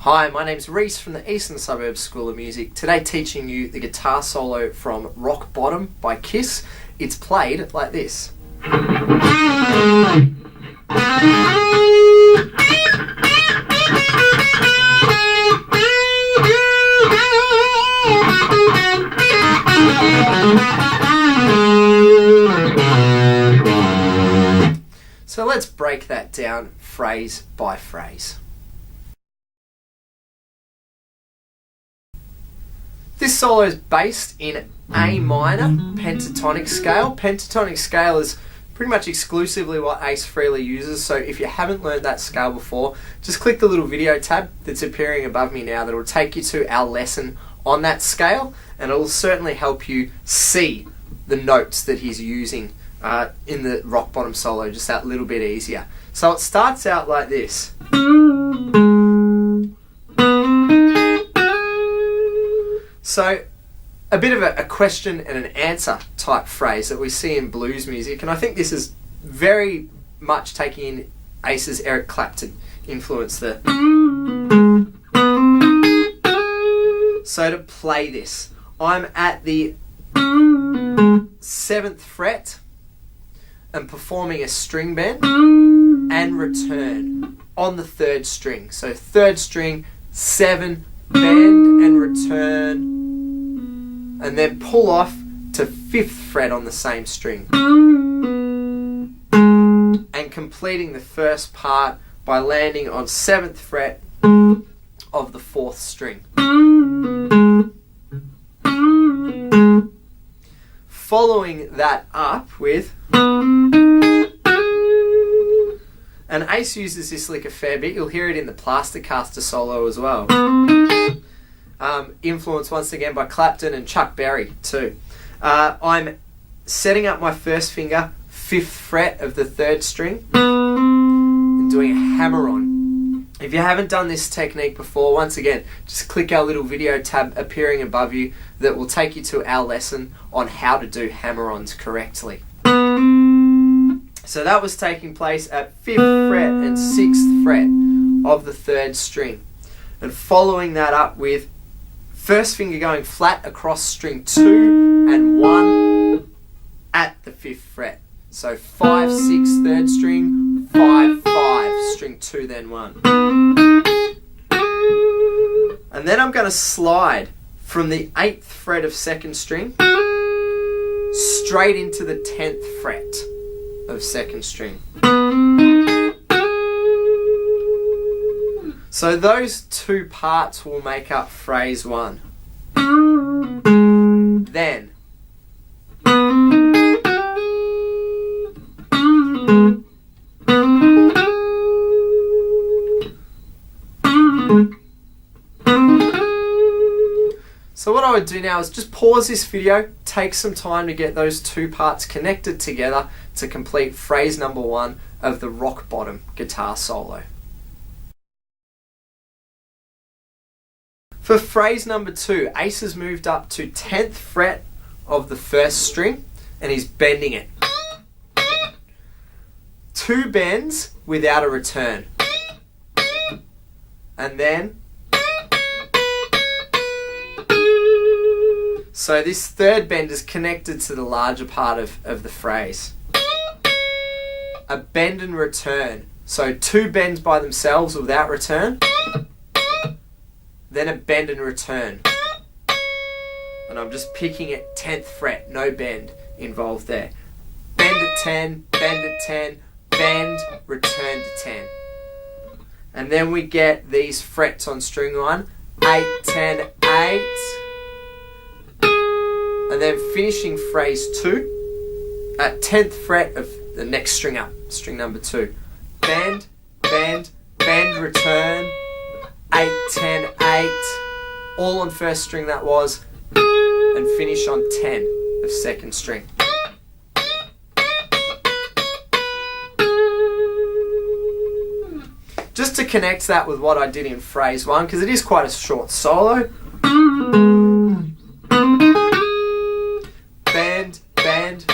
Hi, my name's Reese from the Eastern Suburbs School of Music. Today teaching you the guitar solo from Rock Bottom by Kiss. It's played like this. So let's break that down phrase by phrase. This solo is based in A minor pentatonic scale. Pentatonic scale is pretty much exclusively what Ace Frehley uses, so if you haven't learned that scale before, just click the little video tab that's appearing above me now that will take you to our lesson on that scale, and it will certainly help you see the notes that he's using in the Rock Bottom solo just that little bit easier. So it starts out like this. So a bit of a question and an answer type phrase that we see in blues music, and I think this is very much taking in Ace's Eric Clapton influence there. So to play this, I'm at the 7th fret and performing a string bend and return on the 3rd string. So 3rd string, 7, bend and return, and then pull off to 5th fret on the same string, and completing the first part by landing on 7th fret of the 4th string. Following that up with, and Ace uses this lick a fair bit, you'll hear it in the Plastercaster solo as well. Influenced once again by Clapton and Chuck Berry too. I'm setting up my first finger, 5th fret of the 3rd string, and doing a hammer-on. If you haven't done this technique before, once again, just click our little video tab appearing above you that will take you to our lesson on how to do hammer-ons correctly. So that was taking place at 5th fret and 6th fret of the 3rd string. And following that up with first finger going flat across string 2 and 1 at the 5th fret. So 5, 6, 3rd string, 5, 5, string 2, then 1. And then I'm going to slide from the 8th fret of 2nd string straight into the 10th fret of 2nd string. So those two parts will make up phrase 1. Then so what I would do now is just pause this video, take some time to get those two parts connected together to complete phrase number 1 of the Rock Bottom guitar solo. For phrase number 2, Ace has moved up to 10th fret of the 1st string and he's bending it. 2 bends without a return. And then, so this 3rd bend is connected to the larger part of the phrase. A bend and return. So 2 bends by themselves without return. Then a bend and return. And I'm just picking at 10th fret, no bend involved there. Bend at 10, bend at 10, bend, return to 10. And then we get these frets on string 1, 8, 10, 8. And then finishing phrase 2 at 10th fret of the next string up, string number 2. Bend, bend, bend, return. 8, 10, 8, all on 1st string that was, and finish on 10 of 2nd string. Just to connect that with what I did in phrase 1, because it is quite a short solo. Bend, bend.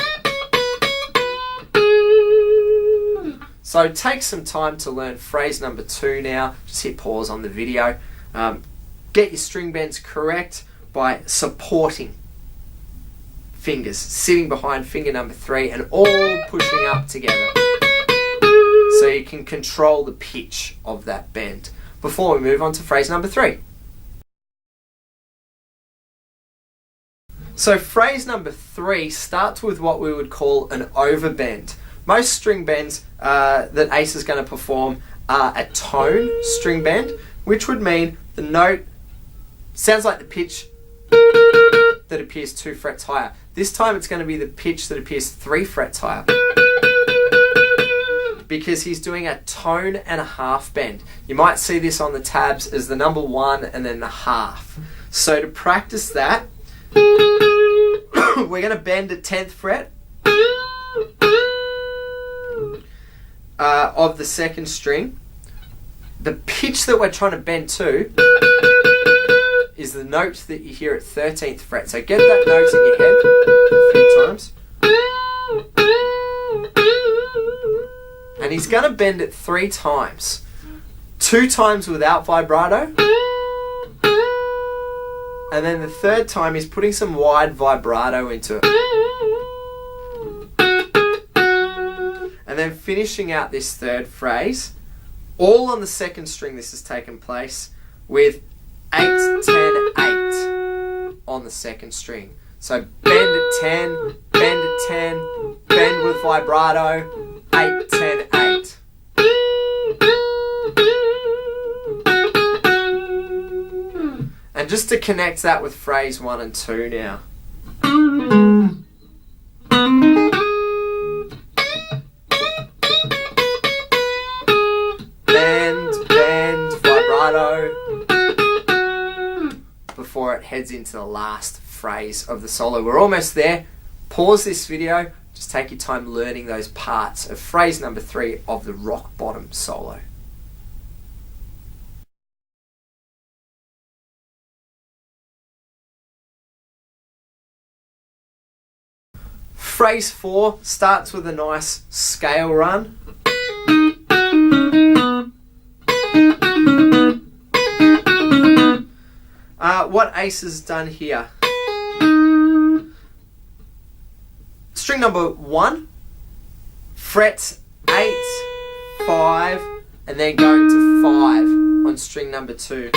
So take some time to learn phrase number 2 now. Just hit pause on the video. Get your string bends correct by supporting fingers, sitting behind finger number 3 and all pushing up together, so you can control the pitch of that bend before we move on to phrase number 3. So phrase number 3 starts with what we would call an overbend. Most string bends that Ace is going to perform are a tone string bend, which would mean the note sounds like the pitch that appears 2 frets higher. This time it's going to be the pitch that appears 3 frets higher, because he's doing a tone and a half bend. You might see this on the tabs as the number 1 and then the half. So to practice that, we're going to bend at 10th fret of the 2nd string. The pitch that we're trying to bend to is the note that you hear at 13th fret. So get that note in your head a few times. And he's going to bend it 3 times. 2 times without vibrato. And then the 3rd time he's putting some wide vibrato into it. And then finishing out this 3rd phrase, all on the 2nd string this has taken place, with 8, 10, 8 on the 2nd string. So bend at 10, bend at 10, bend with vibrato, 8, 10, 8. And just to connect that with phrase 1 and 2 now. Bend, vibrato, before it heads into the last phrase of the solo. We're almost there. Pause this video, just take your time learning those parts of phrase number 3 of the rock bottom solo. Phrase 4 starts with a nice scale run. What Ace has done here, string number 1, frets 8, 5, and then going to 5 on string number 2.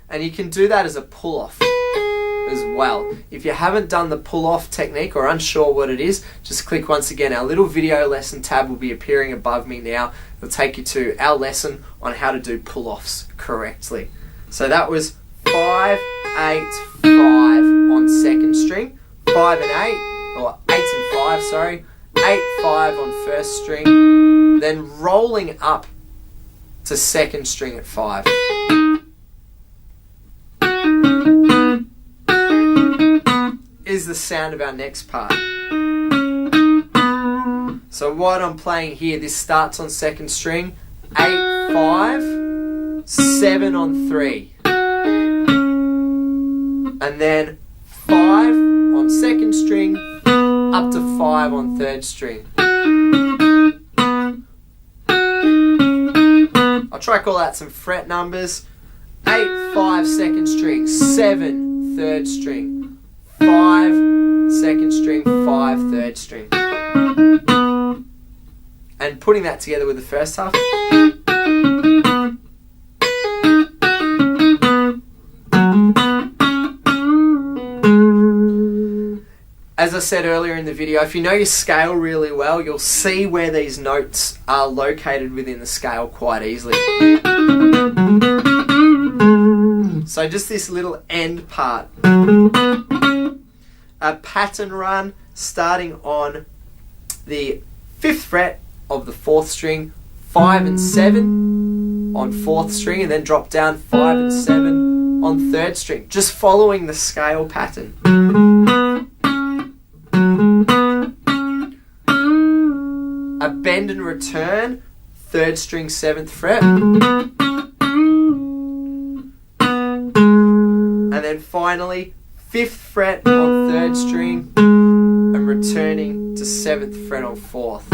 And you can do that as a pull-off as well. If you haven't done the pull-off technique or unsure what it is, just click once again. Our little video lesson tab will be appearing above me now. It'll take you to our lesson on how to do pull-offs correctly. So that was 5, 8, 5 on 2nd string, 5 and 8, or 8 and 5, sorry, 8, 5 on 1st string, then rolling up to 2nd string at 5. Is the sound of our next part. So what I'm playing here, this starts on 2nd string, 8, 5, 7 on 3, and then 5 on 2nd string, up to 5 on 3rd string. I'll try to call out some fret numbers. 8, 5, 2nd string, 7, 3rd string, 5, 2nd string, 5, 3rd string. And putting that together with the first half. As I said earlier in the video, if you know your scale really well, you'll see where these notes are located within the scale quite easily. So just this little end part. A pattern run starting on the 5th fret of the 4th string, 5 and 7 on 4th string, and then drop down 5 and 7 on 3rd string, just following the scale pattern. A bend and return, 3rd string, 7th fret. And then finally, 5th fret on 3rd string and returning to 7th fret on 4th.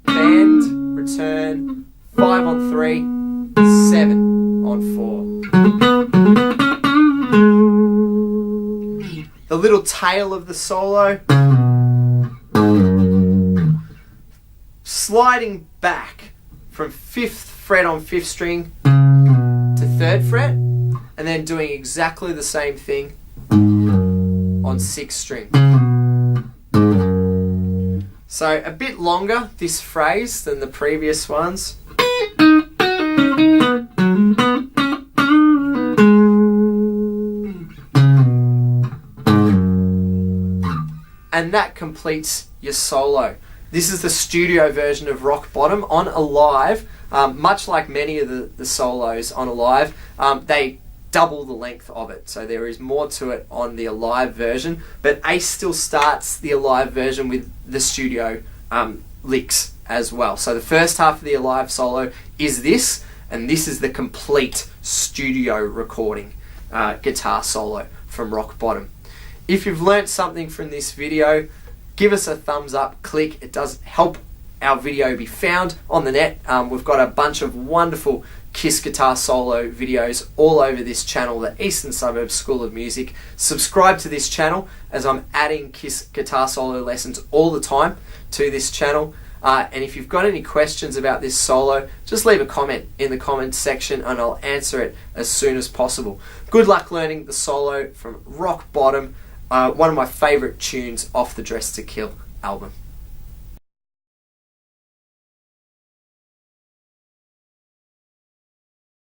Bend, return, 5 on 3, 7 on 4. The little tail of the solo, sliding back from 5th fret on 5th string to 3rd fret, and then doing exactly the same thing on 6th string. So a bit longer, this phrase, than the previous ones. And that completes your solo. This is the studio version of Rock Bottom. On Alive, much like many of the solos on Alive, they double the length of it. So there is more to it on the Alive version, but Ace still starts the Alive version with the studio licks as well. So the first half of the Alive solo is this, and this is the complete studio recording guitar solo from Rock Bottom. If you've learnt something from this video, give us a thumbs up, click. It does help our video be found on the net. We've got a bunch of wonderful Kiss guitar solo videos all over this channel, the Eastern Suburbs School of Music. Subscribe to this channel, as I'm adding Kiss guitar solo lessons all the time to this channel. And if you've got any questions about this solo, just leave a comment in the comments section and I'll answer it as soon as possible. Good luck learning the solo from Rock Bottom, one of my favourite tunes off the Dress to Kill album.